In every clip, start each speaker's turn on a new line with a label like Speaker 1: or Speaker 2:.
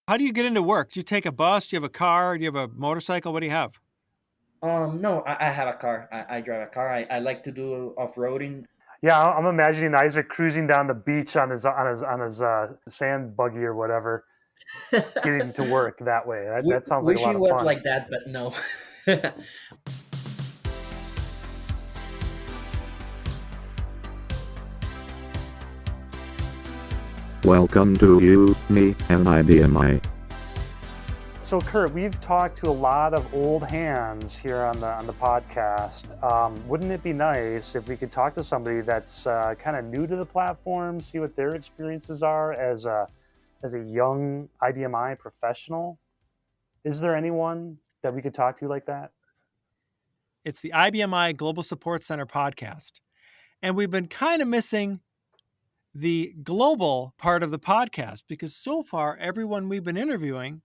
Speaker 1: How do you get into work? Do you take a bus? Do you have a car? Do you have a motorcycle? What do you have?
Speaker 2: No, I have a car. I drive a car. I like to do off-roading.
Speaker 3: Yeah, I'm imagining Isaac cruising down the beach on his sand buggy or whatever, getting to work that way. That sounds like a
Speaker 2: Wish
Speaker 3: lot
Speaker 2: it
Speaker 3: of
Speaker 2: was
Speaker 3: fun.
Speaker 2: like that, but no.
Speaker 4: Welcome to You, Me, and IBMI.
Speaker 3: So, Kurt, we've talked to a lot of old hands here on the podcast. Wouldn't it be nice if we could talk to somebody that's kind of new to the platform, see what their experiences are as a young IBMI professional? Is there anyone that we could talk to like that?
Speaker 1: It's the IBMI Global Support Center podcast. And we've been kind of missing the global part of the podcast because so far, everyone we've been interviewing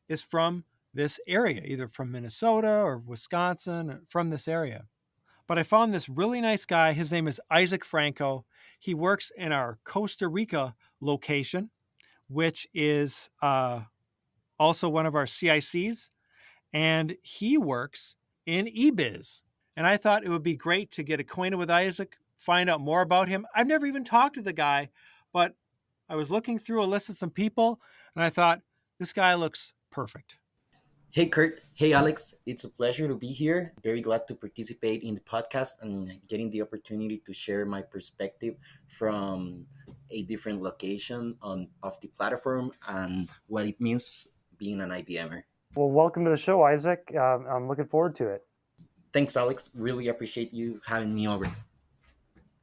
Speaker 1: is from this area, either from Minnesota or Wisconsin, or from this area. But I found this really nice guy. His name is Isaac Franco. He works in our Costa Rica location, which is also one of our CICs. And he works in EBIZ. And I thought it would be great to get acquainted with Isaac, find out more about him. I've never even talked to the guy, but I was looking through a list of some people and I thought, this guy looks perfect.
Speaker 2: Hey, Kurt. Hey, Alex. It's a pleasure to be here. Very glad to participate in the podcast and getting the opportunity to share my perspective from a different location of the platform and what it means being an IBMer.
Speaker 3: Well, welcome to the show, Isaac. I'm looking forward to it.
Speaker 2: Thanks, Alex. Really appreciate you having me over.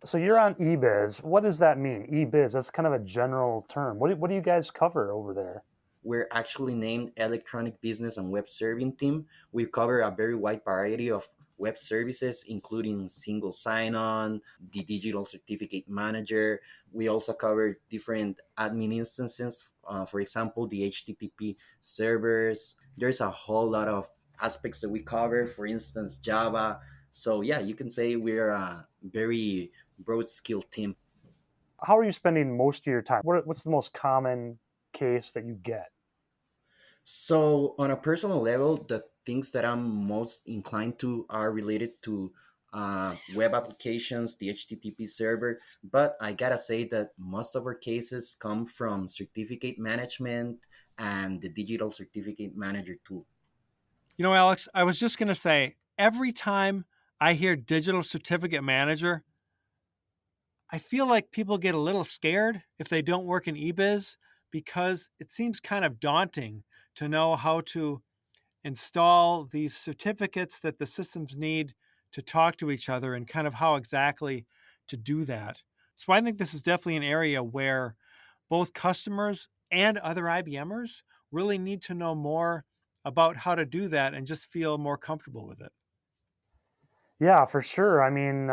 Speaker 3: So you're on EBIZ. What does that mean? EBIZ, that's kind of a general term. What do you guys cover over there?
Speaker 2: We're actually named Electronic Business and Web Serving Team. We cover a very wide variety of web services, including single sign-on, the digital certificate manager. We also cover different admin instances, for example, the HTTP servers. There's a whole lot of aspects that we cover, for instance, Java. So yeah, you can say we're a very broad skill team.
Speaker 3: How are you spending most of your time? What's the most common case that you get?
Speaker 2: So, on a personal level, the things that I'm most inclined to are related to web applications, the HTTP server. But I gotta say that most of our cases come from certificate management and the digital certificate manager tool.
Speaker 1: You know, Alex, I was just going to say every time I hear digital certificate manager, I feel like people get a little scared if they don't work in eBiz because it seems kind of daunting to know how to install these certificates that the systems need to talk to each other and kind of how exactly to do that. So I think this is definitely an area where both customers and other IBMers really need to know more about how to do that and just feel more comfortable with it.
Speaker 3: Yeah, for sure. I mean,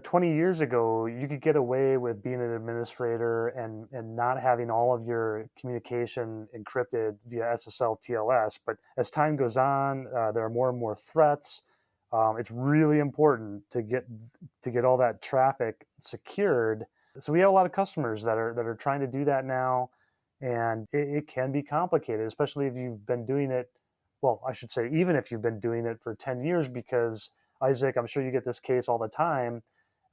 Speaker 3: 20 years ago, you could get away with being an administrator and not having all of your communication encrypted via SSL TLS. But as time goes on, there are more and more threats. It's really important to get all that traffic secured. So we have a lot of customers that are trying to do that now, and it can be complicated, especially if you've been doing it. Well, I should say, even if you've been doing it for 10 years, because Isaac, I'm sure you get this case all the time.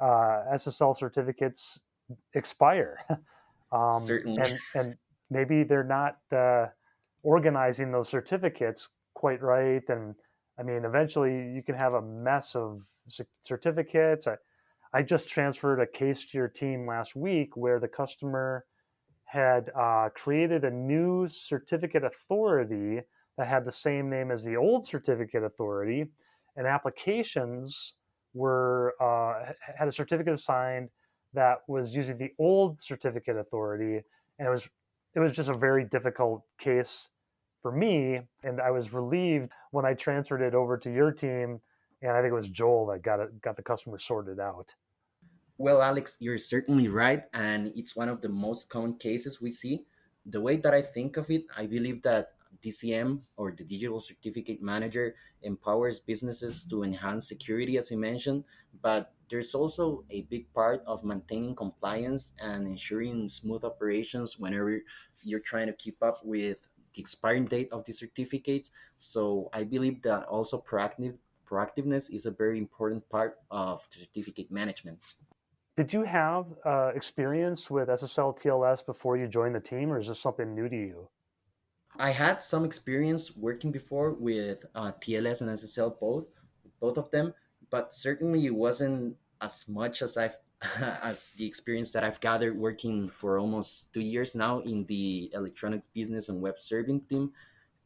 Speaker 3: SSL certificates expire,
Speaker 2: Certainly.
Speaker 3: and maybe they're not organizing those certificates quite right. And I mean, eventually you can have a mess of certificates. I just transferred a case to your team last week where the customer had created a new certificate authority that had the same name as the old certificate authority, and applications were had a certificate assigned that was using the old certificate authority, and it was just a very difficult case for me, and I was relieved when I transferred it over to your team, and I think it was Joel that got the customer sorted out.
Speaker 2: Well, Alex, you're certainly right, and it's one of the most common cases we see. The way that I think of it, I believe that DCM, or the Digital Certificate Manager, empowers businesses to enhance security, as you mentioned, but there's also a big part of maintaining compliance and ensuring smooth operations whenever you're trying to keep up with the expiring date of the certificates. So I believe that also proactiveness is a very important part of the certificate management.
Speaker 3: Did you have experience with SSL TLS before you joined the team, or is this something new to you?
Speaker 2: I had some experience working before with TLS and SSL, both of them, but certainly it wasn't as much as I've as the experience that I've gathered working for almost 2 years now in the electronics business and web serving team.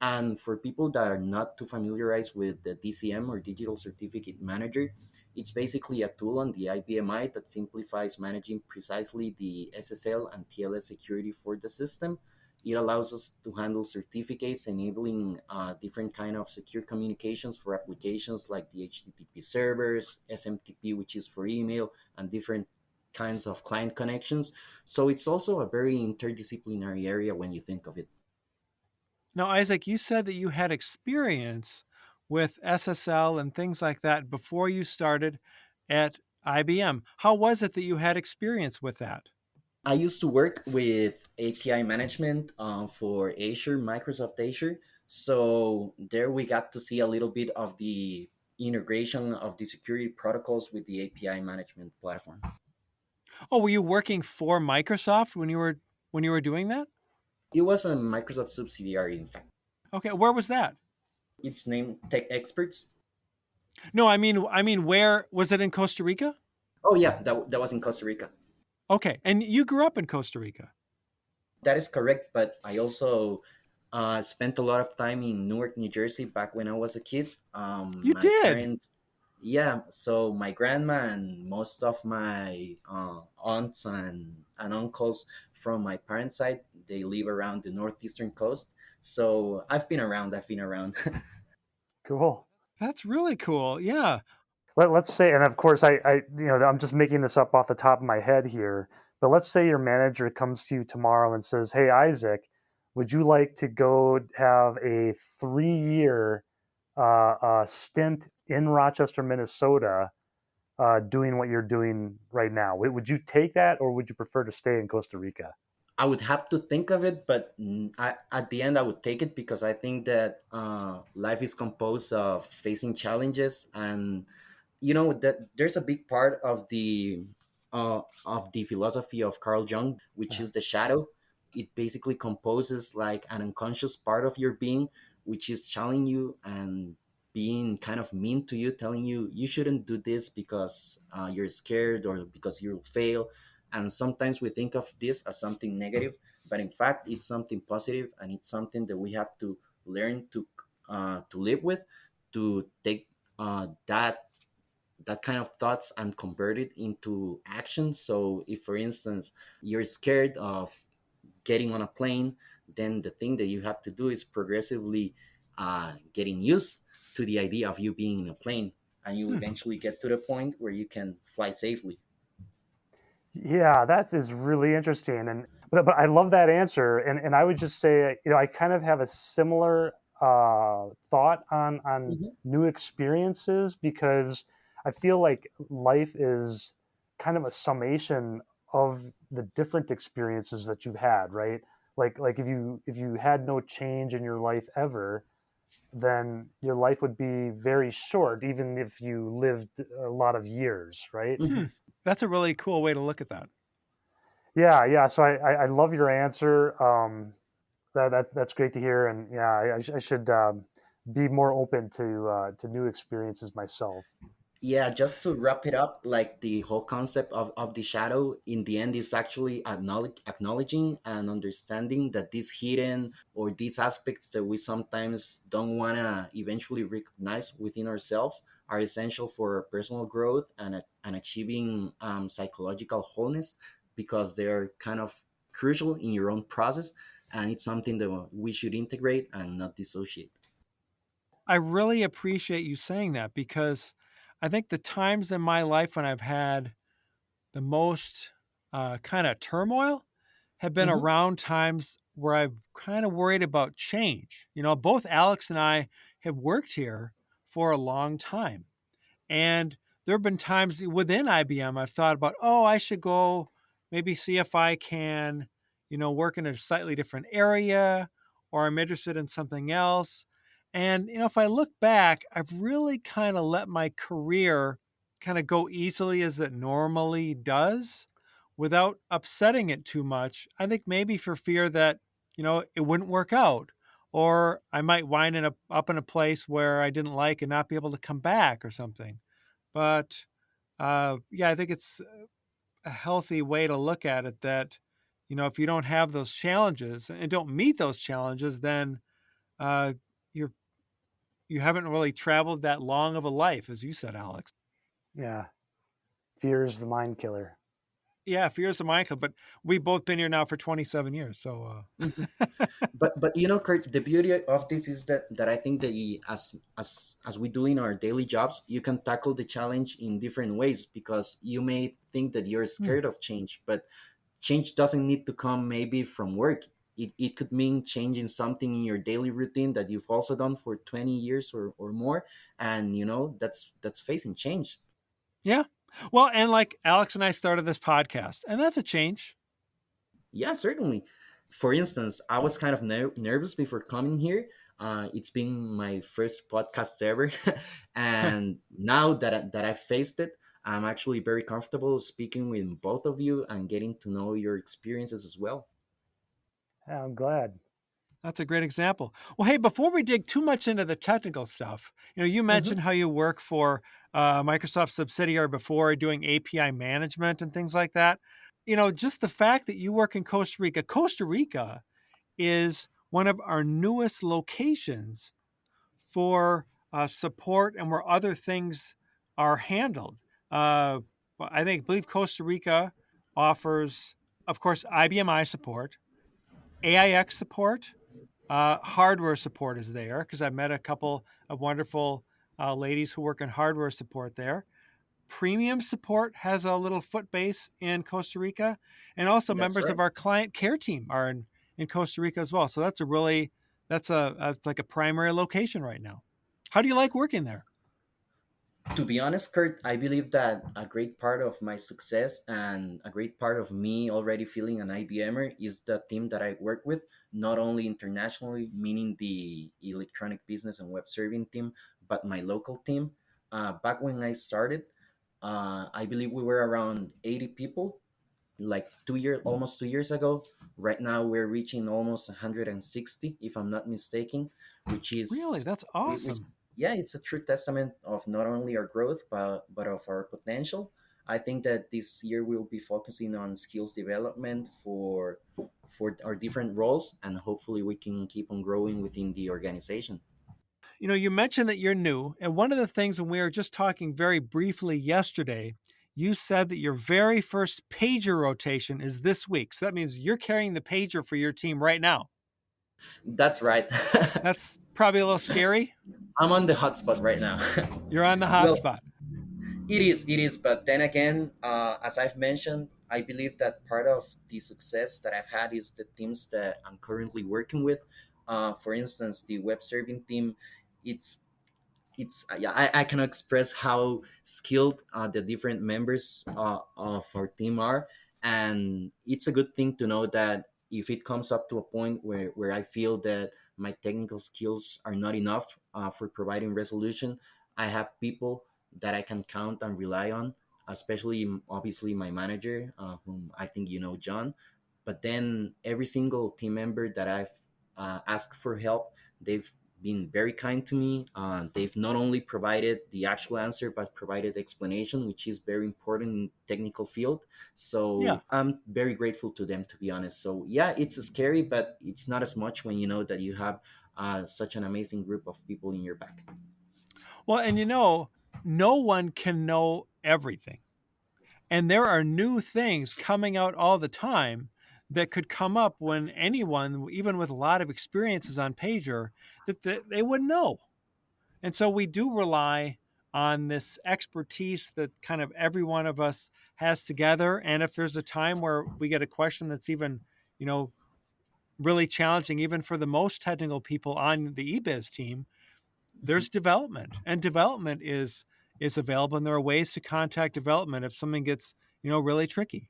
Speaker 2: And for people that are not too familiarized with the DCM or Digital Certificate Manager, it's basically a tool on the IBMI that simplifies managing precisely the SSL and TLS security for the system. It allows us to handle certificates, enabling different kind of secure communications for applications like the HTTP servers, SMTP, which is for email, and different kinds of client connections. So it's also a very interdisciplinary area when you think of it.
Speaker 1: Now, Isaac, you said that you had experience with SSL and things like that before you started at IBM. How was it that you had experience with that?
Speaker 2: I used to work with API management for Azure, Microsoft Azure. So there we got to see a little bit of the integration of the security protocols with the API management platform.
Speaker 1: Oh, were you working for Microsoft when you were doing that?
Speaker 2: It was a Microsoft subsidiary, in fact.
Speaker 1: Okay, where was that?
Speaker 2: It's named Tech Experts.
Speaker 1: No, I mean, where was it in Costa Rica?
Speaker 2: Oh yeah, that was in Costa Rica.
Speaker 1: Okay, and you grew up in Costa Rica.
Speaker 2: That is correct, but I also spent a lot of time in Newark, New Jersey back when I was a kid.
Speaker 1: You
Speaker 2: My
Speaker 1: did.
Speaker 2: parents, yeah, so my grandma and most of my aunts and uncles from my parents' side, they live around the northeastern coast. So I've been around.
Speaker 3: Cool.
Speaker 1: That's really cool. Yeah.
Speaker 3: Let's say, and of course, I'm just making this up off the top of my head here, but let's say your manager comes to you tomorrow and says, "Hey, Isaac, would you like to go have a 3-year stint in Rochester, Minnesota, doing what you're doing right now? Would you take that, or would you prefer to stay in Costa Rica?"
Speaker 2: I would have to think of it, but at the end, I would take it because I think that life is composed of facing challenges, and you know that there's a big part of the philosophy of Carl Jung, which is the shadow. It basically composes like an unconscious part of your being, which is challenging you and being kind of mean to you, telling you you shouldn't do this because you're scared or because you'll fail. And sometimes we think of this as something negative, but in fact, it's something positive, and it's something that we have to learn to live with, to take that kind of thoughts and convert it into action. So if, for instance, you're scared of getting on a plane, then the thing that you have to do is progressively getting used to the idea of you being in a plane, and you
Speaker 1: Hmm.
Speaker 2: eventually get to the point where you can fly safely.
Speaker 3: Yeah, that is really interesting, and but I love that answer, and I would just say, I kind of have a similar thought on
Speaker 2: Mhm.
Speaker 3: new experiences, because I feel like life is kind of a summation of the different experiences that you've had, right? Like if you had no change in your life ever, then your life would be very short, even if you lived a lot of years, right?
Speaker 1: Hmm.
Speaker 2: Mhm.
Speaker 1: That's a really cool way to look at that.
Speaker 3: Yeah. So I love your answer. That's great to hear, and yeah, I should be more open to new experiences myself.
Speaker 2: Yeah, just to wrap it up, like the whole concept of the shadow in the end is actually acknowledging and understanding that these hidden or these aspects that we sometimes don't want to eventually recognize within ourselves are essential for personal growth and achieving psychological wholeness, because they're kind of crucial in your own process, and it's something that we should integrate and not dissociate.
Speaker 1: I really appreciate you saying that because I think the times in my life when I've had the most kind of turmoil have been
Speaker 2: Hmm.
Speaker 1: around times where I've kind of worried about change. Both Alex and I have worked here for a long time. And there have been times within IBM I've thought about, oh, I should go maybe see if I can, work in a slightly different area, or I'm interested in something else. And, if I look back, I've really kind of let my career kind of go easily as it normally does without upsetting it too much. I think maybe for fear that, it wouldn't work out, or I might wind up in a place where I didn't like and not be able to come back or something. But yeah, I think it's a healthy way to look at it that, if you don't have those challenges and don't meet those challenges, then uh, you're you haven't really traveled that long of a life, as you said, Alex.
Speaker 3: Yeah. Fear is the mind killer.
Speaker 1: Yeah, fear's a mindful, but we've both been here now for 27 years. So,
Speaker 2: Mhm. But Kurt, the beauty of this is that I think that as we do in our daily jobs, you can tackle the challenge in different ways, because you may think that you're
Speaker 1: Hmm.
Speaker 2: scared of change, but change doesn't need to come maybe from work. It could mean changing something in your daily routine that you've also done for 20 years or more, and that's facing change.
Speaker 1: Yeah. Well, and like Alex and I started this podcast, and that's a change.
Speaker 2: Yeah, certainly. For instance, I was kind of nervous before coming here. It's been my first podcast ever, and now that I faced it, I'm actually very comfortable speaking with both of you and getting to know your experiences as well.
Speaker 3: Yeah, I'm glad.
Speaker 1: That's a great example. Well, hey, before we dig too much into the technical stuff, you
Speaker 2: Mhm.
Speaker 1: mentioned how you work for Microsoft subsidiary before doing API management and things like that. Just the fact that you work in Costa Rica. Costa Rica is one of our newest locations for support and where other things are handled. Well, believe Costa Rica offers, of course, IBMI support, AIX support, hardware support is there because I've met a couple of wonderful ladies who work in hardware support there. Premium support has a little foot base in Costa Rica, and also
Speaker 2: That's
Speaker 1: members
Speaker 2: right.
Speaker 1: of our client care team are in Costa Rica as well. So that's like a primary location right now. How do you like working there?
Speaker 2: To be honest, Kurt, I believe that a great part of my success and a great part of me already feeling an IBMer is the team that I work with, not only internationally, meaning the electronic business and web serving team, but my local team. Back when I started, I believe we were around 80 people, like 2 years, almost 2 years ago. Right now, we're reaching almost 160, if I'm not mistaken, which
Speaker 1: Really,
Speaker 2: is
Speaker 1: that's
Speaker 2: which
Speaker 1: awesome.
Speaker 2: yeah, it's a true testament of not only our growth but of our potential. I think that this year we'll be focusing on skills development for our different roles, and hopefully we can keep on growing within the organization.
Speaker 1: You mentioned that you're new, and one of the things when we were just talking very briefly yesterday, you said that your very first pager rotation is this week. So that means you're carrying the pager for your team right now.
Speaker 2: That's right.
Speaker 1: That's probably a little scary.
Speaker 2: I'm on the hotspot right now.
Speaker 1: You're on the
Speaker 2: Well,
Speaker 1: hotspot.
Speaker 2: it is. But then again, as I've mentioned, I believe that part of the success that I've had is the teams that I'm currently working with. For instance, the web serving team, it's yeah, I cannot express how skilled the different members of our team are, and it's a good thing to know that if it comes up to a point where I feel that my technical skills are not enough for providing resolution, I have people that I can count and rely on, especially obviously my manager, whom I think John. But then every single team member that I've asked for help, they've been very kind to me. They've not only provided the actual answer, but provided explanation, which is very important in technical field.
Speaker 1: Yeah.
Speaker 2: So I'm very grateful to them, to be honest. So yeah, it's scary, but it's not as much when you know that you have such an amazing group of people in your back.
Speaker 1: Well, and no one can know everything. And there are new things coming out all the time that could come up when anyone, even with a lot of experiences on pager, that they wouldn't know. And so we do rely on this expertise that kind of every one of us has together. And if there's a time where we get a question that's even, you know, really challenging, even for the most technical people on the EBIZ team,
Speaker 2: Mhm.
Speaker 1: there's development. And development is is available, and there are ways to contact development if something gets, really tricky.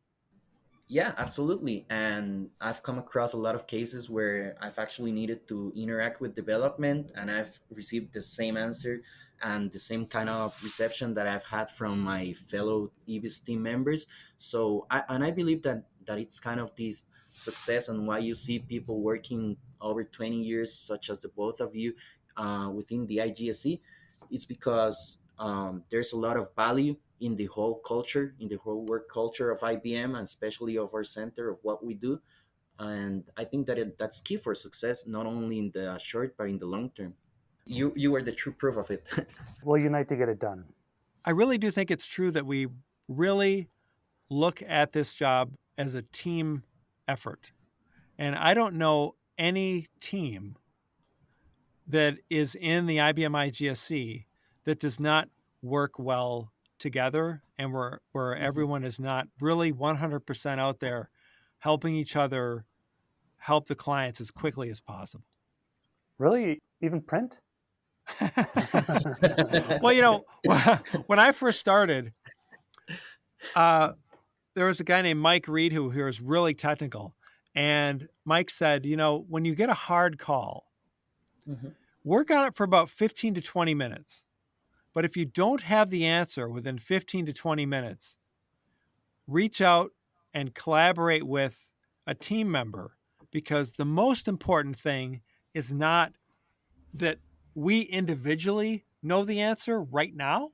Speaker 2: Yeah, absolutely. And I've come across a lot of cases where I've actually needed to interact with development and I've received the same answer and the same kind of reception that I've had from my fellow EBIZ team members. And I believe that it's kind of this success and why you see people working over 20 years, such as the both of you, within the IGSC. It's because there's a lot of value in the whole culture, in the whole work culture of IBM, and especially of our center of what we do. And I think that that's key for success, not only in the short but in the long term. You are the true proof of it.
Speaker 3: We'll unite to get it done.
Speaker 1: I really do think it's true that we really look at this job as a team effort. And I don't know any team that is in the IBM IGSC that does not work well together, and where everyone is not really 100% out there helping each other help the clients as quickly as possible.
Speaker 3: Really? Even print?
Speaker 1: Well, when I first started, there was a guy named Mike Reed who was really technical. And Mike said, when you get a hard call,
Speaker 2: Mhm.
Speaker 1: work on it for about 15 to 20 minutes. But if you don't have the answer within 15 to 20 minutes, reach out and collaborate with a team member, because the most important thing is not that we individually know the answer right now,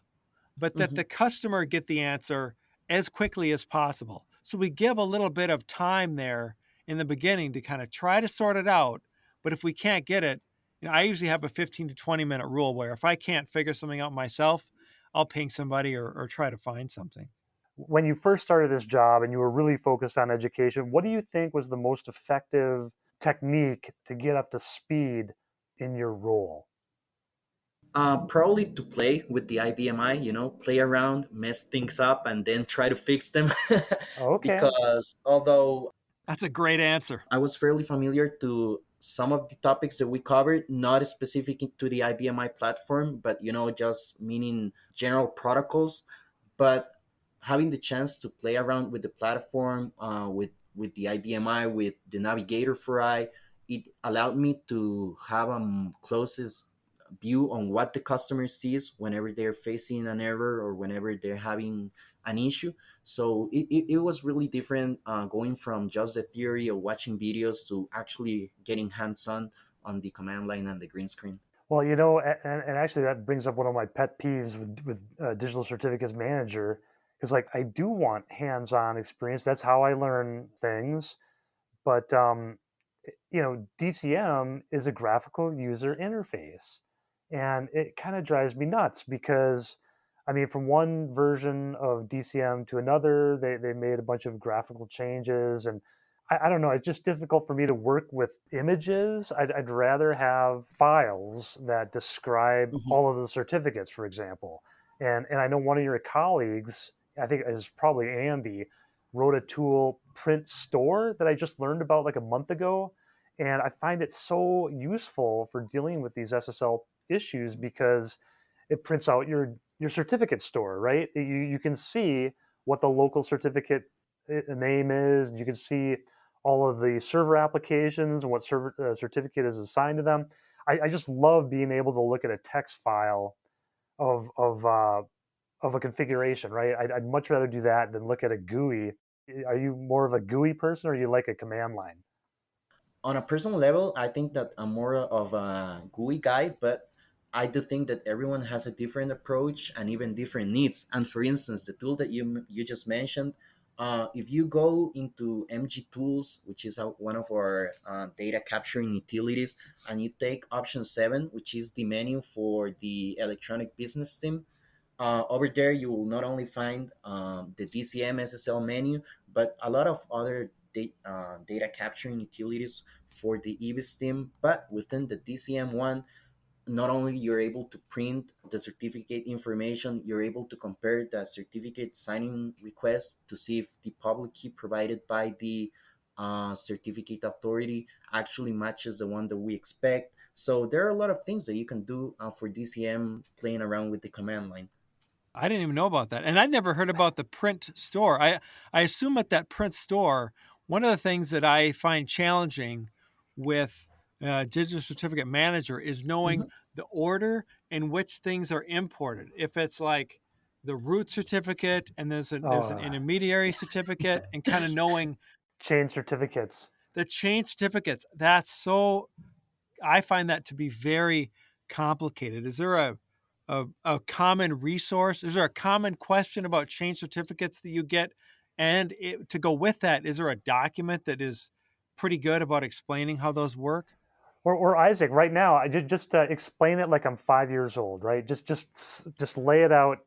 Speaker 1: but that the customer get the answer as quickly as possible. So we give a little bit of time there in the beginning to kind of try to sort it out. But if we can't get it, I usually have a 15 to 20 minute rule where if I can't figure something out myself, I'll ping somebody or try to find something.
Speaker 3: When you first started this job and you were really focused on education, what do you think was the most effective technique to get up to speed in your role?
Speaker 2: Probably to play with the IBMI, play around, mess things up, and then try to fix them.
Speaker 3: Okay.
Speaker 2: Because although
Speaker 1: That's a great answer.
Speaker 2: I was fairly familiar to some of the topics that we covered, not specific to the IBMI platform, but just meaning general protocols. But having the chance to play around with the platform, with the IBMI, with the Navigator for I, it allowed me to have a closest view on what the customer sees whenever they're facing an error or whenever they're having an issue. So it was really different, going from just the theory of watching videos to actually getting hands on the command line and the green screen.
Speaker 3: Well, and actually that brings up one of my pet peeves with Digital Certificates Manager, because like I do want hands-on experience. That's how I learn things. But DCM is a graphical user interface, and it kind of drives me nuts because, I mean, from one version of DCM to another, they made a bunch of graphical changes, and I don't know. It's just difficult for me to work with images. I'd rather have files that describe
Speaker 2: Mhm.
Speaker 3: all of the certificates, for example. And I know one of your colleagues, I think it was probably Andy, wrote a tool, Print Store, that I just learned about like a month ago. And I find it so useful for dealing with these SSL issues because it prints out your certificate store, right? You can see what the local certificate name is, and you can see all of the server applications and what server certificate is assigned to them. I just love being able to look at a text file of of uh, of a configuration, right? I'd much rather do that than look at a GUI. Are you more of a GUI person, or you like a command line?
Speaker 2: On a personal level, I think that I'm more of a GUI guy, but I do think that everyone has a different approach and even different needs. And for instance, the tool that you just mentioned, if you go into MG Tools, which is one of our data capturing utilities, and you take option 7, which is the menu for the electronic business team, over there, you will not only find the DCM SSL menu, but a lot of other data capturing utilities for the EBIZ team. But within the DCM one, not only you're able to print the certificate information, you're able to compare the certificate signing request to see if the public key provided by the certificate authority actually matches the one that we expect. So there are a lot of things that you can do for DCM playing around with the command line.
Speaker 1: I didn't even know about that. And I'd never heard about the print store. I assume at that print store, one of the things that I find challenging with digital certificate manager is knowing
Speaker 2: Mhm.
Speaker 1: the order in which things are imported. If it's like the root certificate and there's an
Speaker 3: Oh,
Speaker 1: intermediary certificate, and kind of knowing
Speaker 3: chain certificates.
Speaker 1: the chain certificates. I find that to be very complicated. Is there a common resource? Is there a common question about change certificates that you get? And to go with that, is there a document that is pretty good about explaining how those work?
Speaker 3: Or Isaac, right now, I just explain it like I'm 5 years old, right? Just lay it out,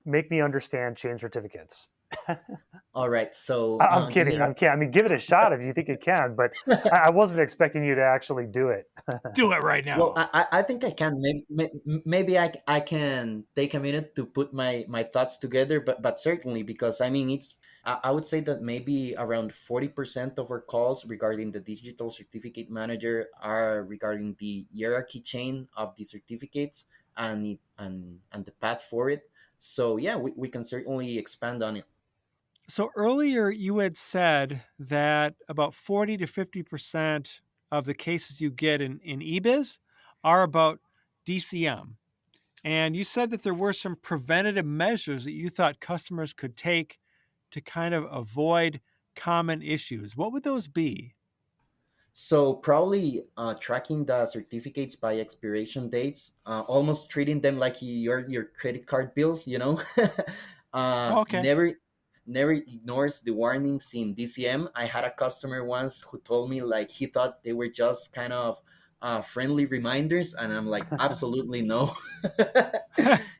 Speaker 3: make me understand chain certificates.
Speaker 2: All right, so
Speaker 3: I'm
Speaker 2: give
Speaker 3: kidding.
Speaker 2: me
Speaker 3: I'm kidding. I mean, give it a shot if you think it can, but I wasn't expecting you to actually do it.
Speaker 1: Do it right
Speaker 2: well,
Speaker 1: now.
Speaker 2: I think I can. Maybe I can take a minute to put my thoughts together, but certainly, because I mean, I would say that maybe around 40% of our calls regarding the digital certificate manager are regarding the hierarchy chain of the certificates and the path for it. So yeah, we can certainly expand on it.
Speaker 1: So earlier you had said that about 40 to 50% of the cases you get in EBIZ are about DCM. And you said that there were some preventative measures that you thought customers could take to kind of avoid common issues. What would those be?
Speaker 2: So probably tracking the certificates by expiration dates, almost treating them like your credit card bills.
Speaker 1: Oh, okay.
Speaker 2: Never ignores the warnings in DCM. I had a customer once who told me like he thought they were just kind of friendly reminders, and I'm like, absolutely no.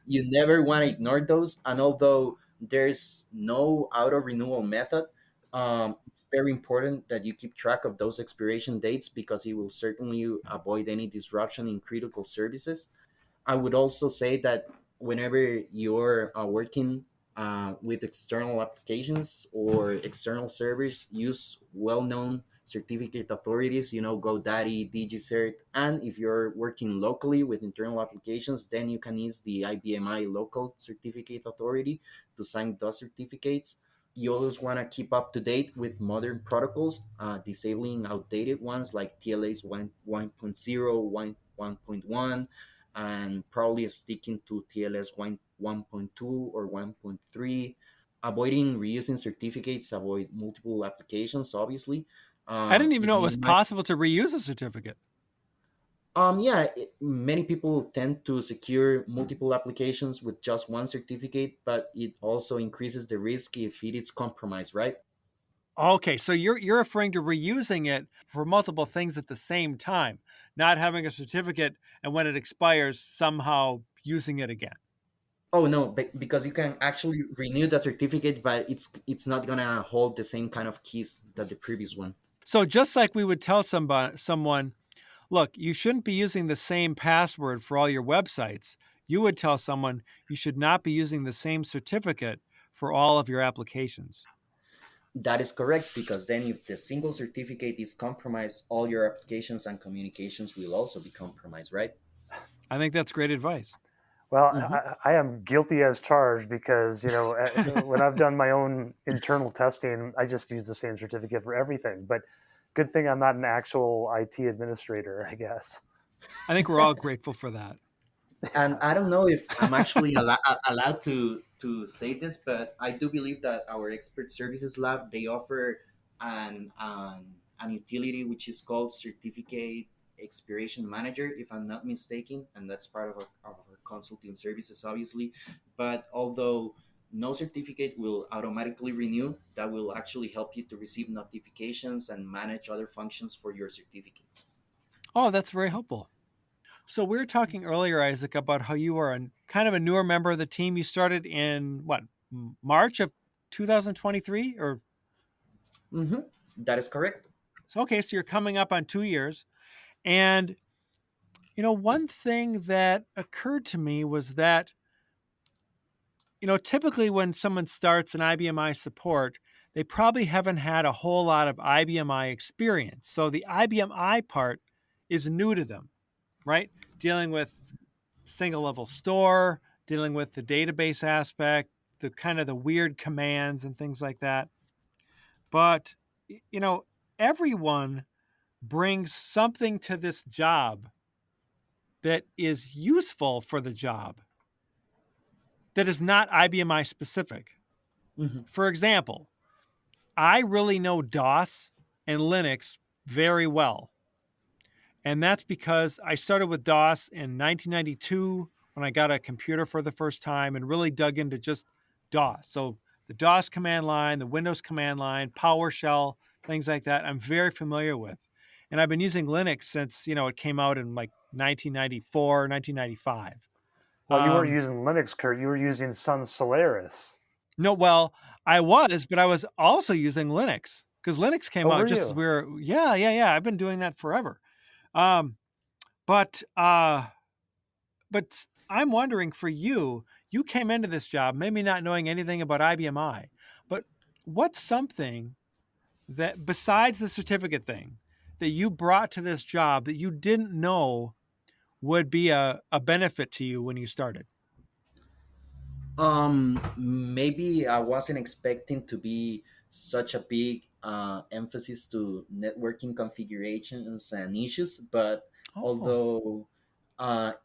Speaker 2: You never want to ignore those, and although there's no auto renewal method, it's very important that you keep track of those expiration dates because it will certainly avoid any disruption in critical services. I would also say that whenever you're working with external applications or external servers, use well-known certificate authorities, GoDaddy, DigiCert, and if you're working locally with internal applications, then you can use the IBMI local certificate authority to sign those certificates. You always want to keep up to date with modern protocols, disabling outdated ones like TLAs 1.0, 1.1, and probably sticking to TLS 1.2 or 1.3. Avoiding reusing certificates, avoid multiple applications, obviously.
Speaker 1: I didn't even
Speaker 2: It
Speaker 1: know it was
Speaker 2: minimize,
Speaker 1: possible to reuse a certificate.
Speaker 2: yeah, many people tend to secure multiple applications with just one certificate, but it also increases the risk if it is compromised, right?
Speaker 1: Okay, so you're referring to reusing it for multiple things at the same time, not having a certificate and when it expires somehow using it again.
Speaker 2: Oh no, because you can actually renew the certificate, but it's not gonna hold the same kind of keys that the previous one.
Speaker 1: So just like we would tell someone, look, you shouldn't be using the same password for all your websites, you would tell someone you should not be using the same certificate for all of your applications.
Speaker 2: That is correct, because then if the single certificate is compromised, all your applications and communications will also be compromised, right?
Speaker 1: I think that's great advice.
Speaker 3: Well,
Speaker 2: Hmm.
Speaker 3: I am guilty as charged because when I've done my own internal testing, I just use the same certificate for everything. But good thing I'm not an actual IT administrator, I guess.
Speaker 1: I think we're all grateful for that.
Speaker 2: And I don't know if I'm actually allowed to say this, but I do believe that our expert services lab, they offer an utility which is called Certificate Expiration Manager, if I'm not mistaken, and that's part of our consulting services, obviously. But although no certificate will automatically renew, that will actually help you to receive notifications and manage other functions for your certificates.
Speaker 1: Oh, that's very helpful. So we were talking earlier, Isaac, about how you are kind of a newer member of the team. You started in what, March of 2023, or
Speaker 2: Hmm. That is correct.
Speaker 1: so? Okay, so you're coming up on 2 years, and one thing that occurred to me was that typically when someone starts an IBMI support, they probably haven't had a whole lot of IBMI experience. So the IBMI part is new to them, right? Dealing with single level store, dealing with the database aspect, the kind of the weird commands and things like that. But, you know, everyone brings something to this job that is useful for the job that is not IBMI specific.
Speaker 2: Mhm.
Speaker 1: For example, I really know DOS and Linux very well. And that's because I started with DOS in 1992 when I got a computer for the first time and really dug into just DOS. So the DOS command line, the Windows command line, PowerShell, things like that, I'm very familiar with. And I've been using Linux since, it came out in like 1994, 1995.
Speaker 3: Well, you weren't using Linux, Kurt. You were using Sun Solaris.
Speaker 1: No, well, I was, but I was also using Linux because Linux came out
Speaker 3: were
Speaker 1: just as
Speaker 3: you?
Speaker 1: we were. Yeah. I've been doing that forever. But I'm wondering for you, you came into this job maybe not knowing anything about IBMI, but what's something that besides the certificate thing that you brought to this job that you didn't know would be a benefit to you when you started?
Speaker 2: Maybe I wasn't expecting to be such a big emphasis to networking configurations and issues, but
Speaker 1: Oh,
Speaker 2: although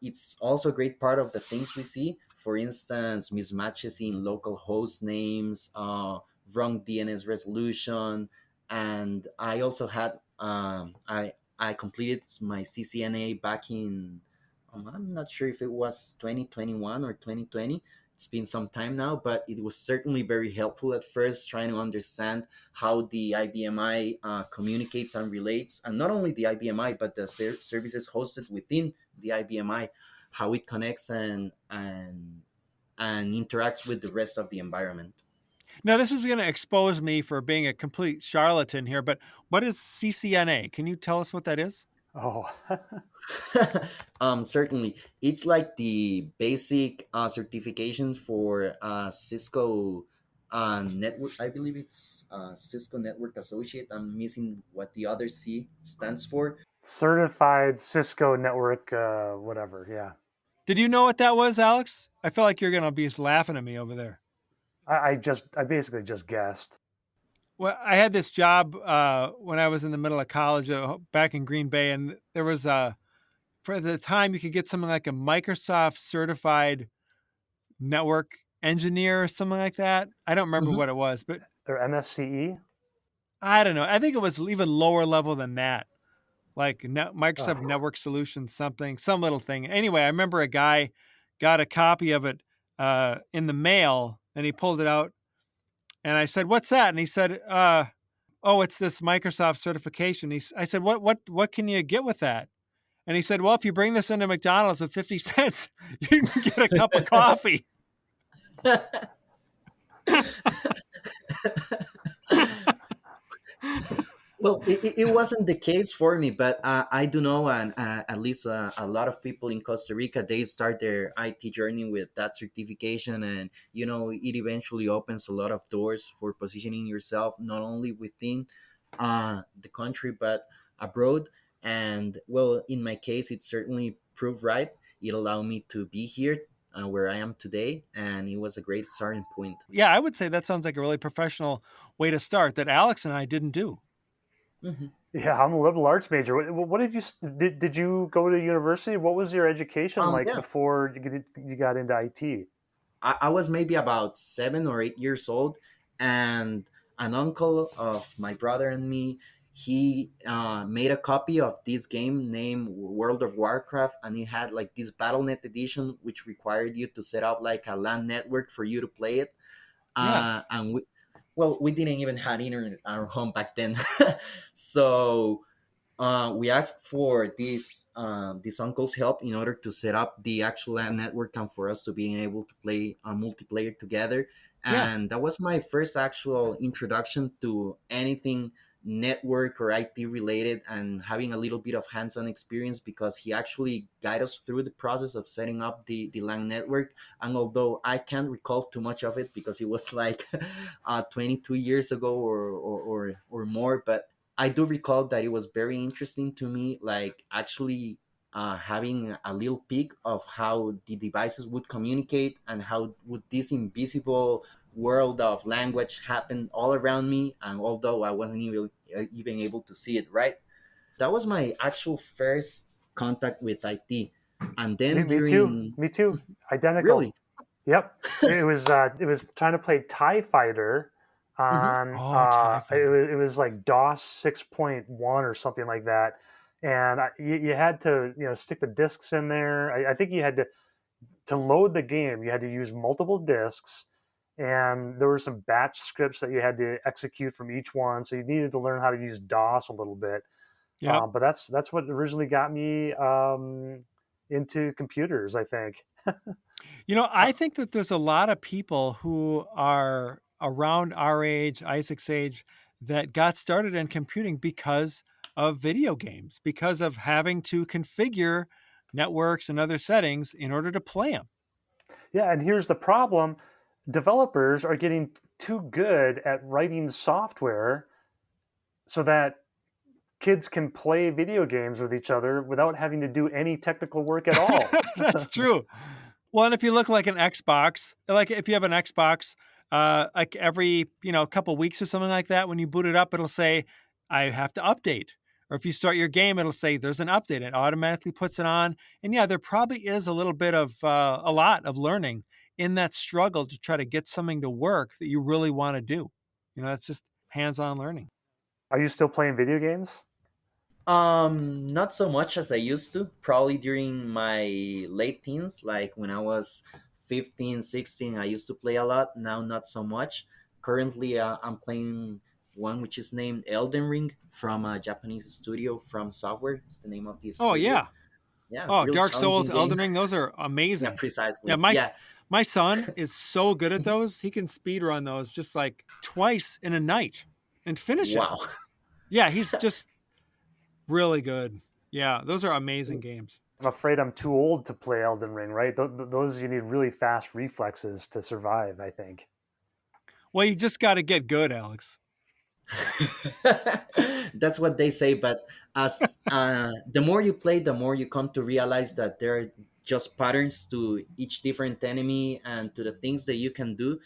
Speaker 2: it's also a great part of the things we see, for instance, mismatches in local host names, wrong DNS resolution, and I also had I completed my CCNA back in I'm not sure if it was 2021 or 2020. It's been some time now, but it was certainly very helpful at first trying to understand how the IBMI communicates and relates, and not only the IBMI, but the services hosted within the IBMI, how it connects and interacts with the rest of the environment.
Speaker 1: now this is going to expose me for being a complete charlatan here, but what is CCNA? Can you tell us what that is?
Speaker 3: Oh,
Speaker 2: Certainly, it's like the basic certification for Cisco network. I believe it's Cisco Network Associate. I'm missing what the other C stands for.
Speaker 3: certified Cisco network, whatever. Yeah,
Speaker 1: Did you know what that was, Alex? I feel like you're going to be laughing at me over there.
Speaker 3: I basically just guessed.
Speaker 1: Well, I had this job when I was in the middle of college back in Green Bay, and there was for the time you could get something like a Microsoft certified network engineer or something like that. I don't remember
Speaker 2: Mhm.
Speaker 1: what it was, but
Speaker 3: Or MSCE.
Speaker 1: I don't know. I think it was even lower level than that, like Microsoft
Speaker 3: Oh,
Speaker 1: Network Solutions, some little thing. Anyway, I remember a guy got a copy of it in the mail, and he pulled it out, and I said, "What's that?" And he said, "Oh, it's this Microsoft certification." I said, "What can you get with that?" And he said, "Well, if you bring this into McDonald's with 50 cents, you can get a cup of coffee."
Speaker 2: Well, it wasn't the case for me, but I do know, and at least a lot of people in Costa Rica, they start their IT journey with that certification, and it eventually opens a lot of doors for positioning yourself not only within the country but abroad. And well, in my case, it certainly proved right. It allowed me to be here where I am today, and it was a great starting point.
Speaker 1: Yeah, I would say that sounds like a really professional way to start that Alex and I didn't do.
Speaker 2: Mhm.
Speaker 3: yeah. I'm a liberal arts major. What did you did you go to university? What was your education like
Speaker 2: Yeah,
Speaker 3: before you got into IT?
Speaker 2: I was maybe about 7 or 8 years old, and an uncle of my brother and me, he made a copy of this game named World of Warcraft, and it had like this BattleNet edition, which required you to set up like a LAN network for you to play it.
Speaker 1: Yeah.
Speaker 2: And we didn't even have internet at our home back then, so we asked for this uncle's help in order to set up the actual LAN network and for us to be able to play multiplayer together.
Speaker 1: Yeah.
Speaker 2: And that was my first actual introduction to anything network or IT related, and having a little bit of hands-on experience because he actually guided us through the process of setting up the LAN network. And although I can't recall too much of it because it was like 22 years ago or more, but I do recall that it was very interesting to me, like actually having a little peek of how the devices would communicate and how would this invisible world of language happen all around me. And although I wasn't even able to see it, right? That was my actual first contact with IT. And then
Speaker 3: Me too.
Speaker 2: during,
Speaker 3: Me too. Identical.
Speaker 2: really?
Speaker 3: Yep. It was trying to play TIE Fighter
Speaker 2: Hmm.
Speaker 3: on
Speaker 1: Oh, TIE Fighter.
Speaker 3: it was like DOS 6.1 or something like that. And you had to stick the discs in there. I think you had to load the game. You had to use multiple discs, and there were some batch scripts that you had to execute from each one. So you needed to learn how to use DOS a little bit.
Speaker 1: Yep.
Speaker 3: But that's what originally got me into computers, I think.
Speaker 1: I think that there's a lot of people who are around our age, Isaac's age, that got started in computing because of video games, because of having to configure networks and other settings in order to play them.
Speaker 3: Yeah, and here's the problem: developers are getting too good at writing software so that kids can play video games with each other without having to do any technical work at all.
Speaker 1: That's true. Well, and if you look like an Xbox, like if you have an Xbox, like every couple weeks or something like that, when you boot it up, it'll say, "I have to update." Or if you start your game, it'll say, "There's an update." It automatically puts it on, and yeah, there probably is a little bit of a lot of learning in that struggle to try to get something to work that you really want to do. That's just hands-on learning.
Speaker 3: Are you still playing video games?
Speaker 2: Not so much as I used to. Probably during my late teens, like when I was 15, 16, I used to play a lot. Now, not so much. Currently, I'm playing one which is named Elden Ring from a Japanese studio, From Software. It's the name of this
Speaker 1: Oh
Speaker 2: studio.
Speaker 1: yeah.
Speaker 2: Yeah,
Speaker 1: Oh,
Speaker 2: really
Speaker 1: Dark Souls,
Speaker 2: challenging game.
Speaker 1: Elden Ring, those are
Speaker 2: Yeah,
Speaker 1: amazing. Yeah,
Speaker 2: precisely.
Speaker 1: my
Speaker 2: Yeah.
Speaker 1: my son is so good at those. He can speed run those just like twice in a night and finish them.
Speaker 2: Wow.
Speaker 1: Yeah, he's just really good. Yeah, those are amazing games.
Speaker 3: I'm afraid I'm too old to play Elden Ring, right? Those you need really fast reflexes to survive, I think.
Speaker 1: Well, you just got to get good, Alex.
Speaker 2: That's what they say, but as the more you play, the more you come to realize that there are just patterns to each different enemy and to the things that you can do.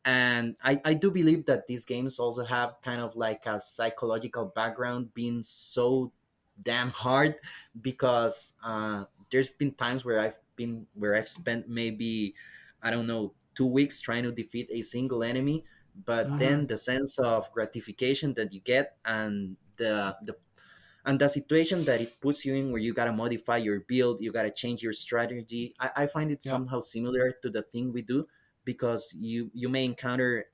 Speaker 2: And I do believe that these games also have kind of like a psychological background, being so damn hard, because there's been times where I've spent maybe, I don't know, 2 weeks trying to defeat a single enemy, but
Speaker 1: Hmm.
Speaker 2: then the sense of gratification that you get, and the situation that it puts you in, where you gotta modify your build, you gotta change your strategy. I find it
Speaker 1: Yep.
Speaker 2: somehow similar to the thing we do, because you may encounter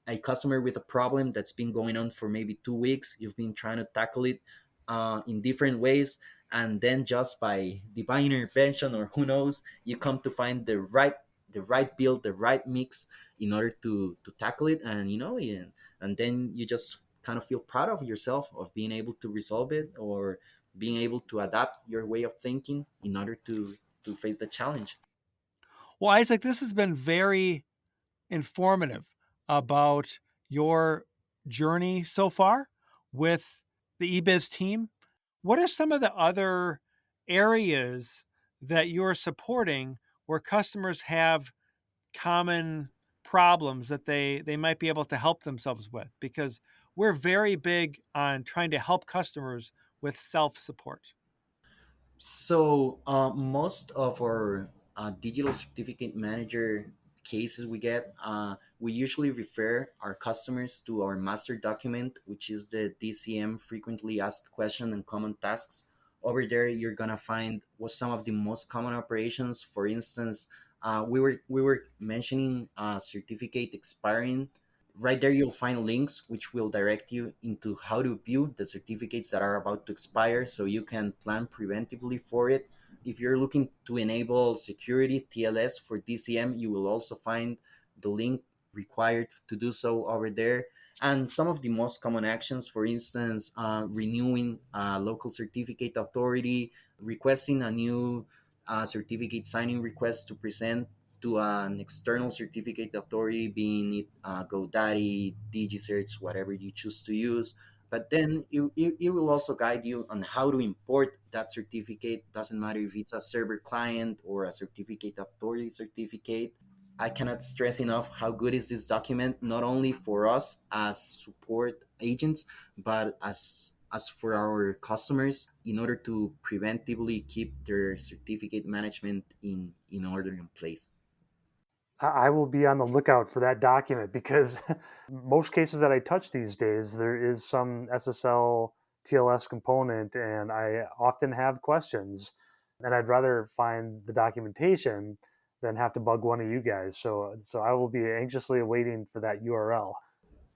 Speaker 2: a customer with a problem that's been going on for maybe 2 weeks. You've been trying to tackle it in different ways, and then just by divine intervention, or who knows, you come to find the right build, the right mix in order to tackle it, and and then you just kind of feel proud of yourself of being able to resolve it, or being able to adapt your way of thinking in order to face the challenge.
Speaker 1: Well, Isaac, this has been very informative about your journey so far with the EBIZ team. What are some of the other areas that you're supporting where customers have common problems that they might be able to help themselves with? Because we're very big on trying to help customers with self-support.
Speaker 2: So most of our digital certificate manager cases we usually refer our customers to our master document, which is the DCM Frequently Asked Question and Common Tasks. Over there, you're gonna find what some of the most common operations. For instance, we were mentioning certificate expiring. Right there, you'll find links which will direct you into how to view the certificates that are about to expire, so you can plan preventively for it. If you're looking to enable security TLS for DCM, you will also find the link required to do so over there. And some of the most common actions, for instance, renewing a local certificate authority, requesting a new certificate signing request to present to an external certificate authority, being it GoDaddy, DigiCerts, whatever you choose to use. But then it will also guide you on how to import that certificate. Doesn't matter if it's a server client or a certificate authority certificate. I cannot stress enough how good is this document, not only for us as support agents, but as for our customers, in order to preventively keep their certificate management in order in place.
Speaker 3: I will be on the lookout for that document because most cases that I touch these days, there is some SSL TLS component, and I often have questions, and I'd rather find the documentation than have to bug one of you guys. So I will be anxiously awaiting for that URL.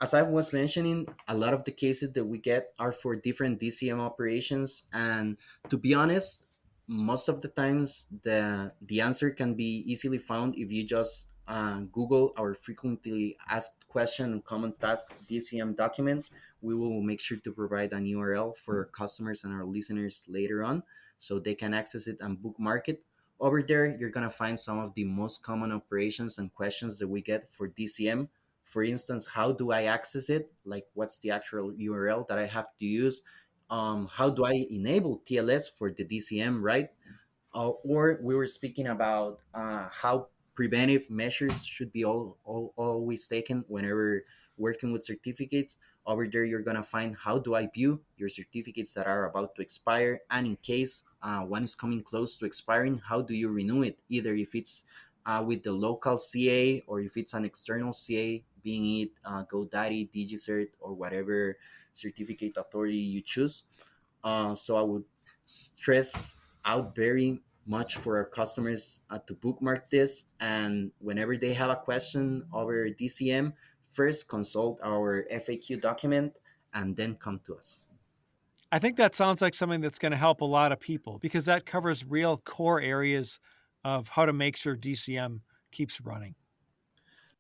Speaker 2: As I was mentioning, a lot of the cases that we get are for different DCM operations, and to be honest, most of the times the answer can be easily found if you just Google our frequently asked question and common tasks DCM document. We will make sure to provide an URL for customers and our listeners later on, so they can access it and bookmark it. Over there, you're gonna find some of the most common operations and questions that we get for DCM. For instance, how do I access it? Like, what's the actual URL that I have to use? How do I enable TLS for the DCM, right? Or we were speaking about how preventive measures should be always taken whenever working with certificates. Over there, you're going to find how do I view your certificates that are about to expire. And in case one is coming close to expiring, how do you renew it? Either if it's with the local CA or if it's an external CA, being it GoDaddy, DigiCert, or whatever certificate authority you choose. So I would stress out very much for our customers to bookmark this. And whenever they have a question over DCM, first consult our FAQ document and then come to us.
Speaker 1: I think that sounds like something that's going to help a lot of people because that covers real core areas of how to make sure DCM keeps running.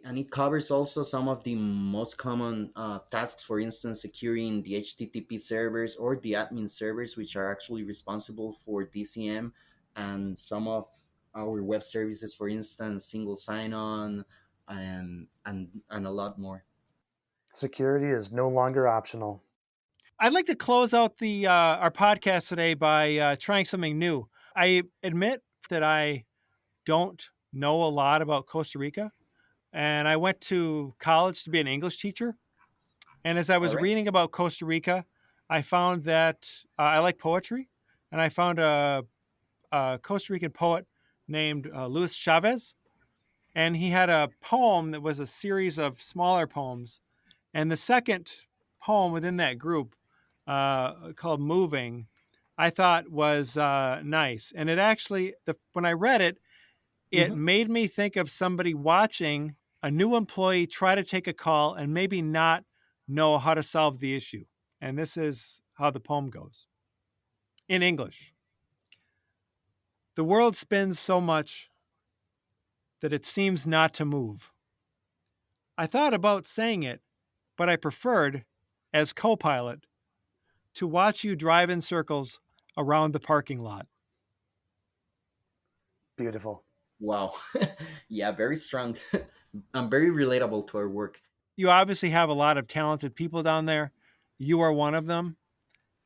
Speaker 2: And it covers also some of the most common tasks, for instance, securing the HTTP servers or the admin servers, which are actually responsible for DCM, and some of our web services, for instance, single sign-on, and a lot more.
Speaker 3: Security is no longer optional.
Speaker 1: I'd like to close out the our podcast today by trying something new. I admit that I don't know a lot about Costa Rica. And I went to college to be an English teacher. And as I was reading about Costa Rica, I found that I like poetry. And I found a Costa Rican poet named Luis Chavez. And he had a poem that was a series of smaller poems. And the second poem within that group, called Moving, I thought was nice. And it actually, when I read it, it made me think of somebody watching a new employee try to take a call and maybe not know how to solve the issue. And this is how the poem goes in English. The world spins so much that it seems not to move. I thought about saying it, but I preferred, as co-pilot, to watch you drive in circles around the parking lot.
Speaker 3: Beautiful.
Speaker 2: Wow. Yeah, very strong. And very relatable to our work.
Speaker 1: You obviously have a lot of talented people down there. You are one of them.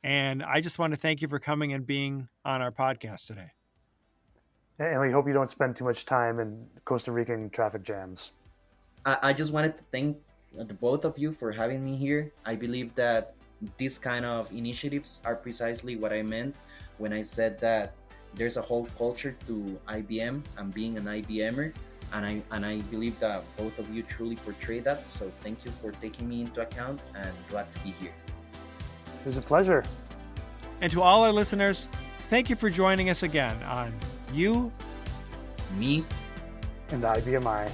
Speaker 1: And I just want to thank you for coming and being on our podcast today.
Speaker 3: And we hope you don't spend too much time in Costa Rican traffic jams.
Speaker 2: I just wanted to thank the both of you for having me here. I believe that these kind of initiatives are precisely what I meant when I said that there's a whole culture to IBM and being an IBMer, and I believe that both of you truly portray that. So thank you for taking me into account, and glad to be here.
Speaker 3: It was a pleasure.
Speaker 1: And to all our listeners, thank you for joining us again on You,
Speaker 2: Me,
Speaker 3: And IBMI.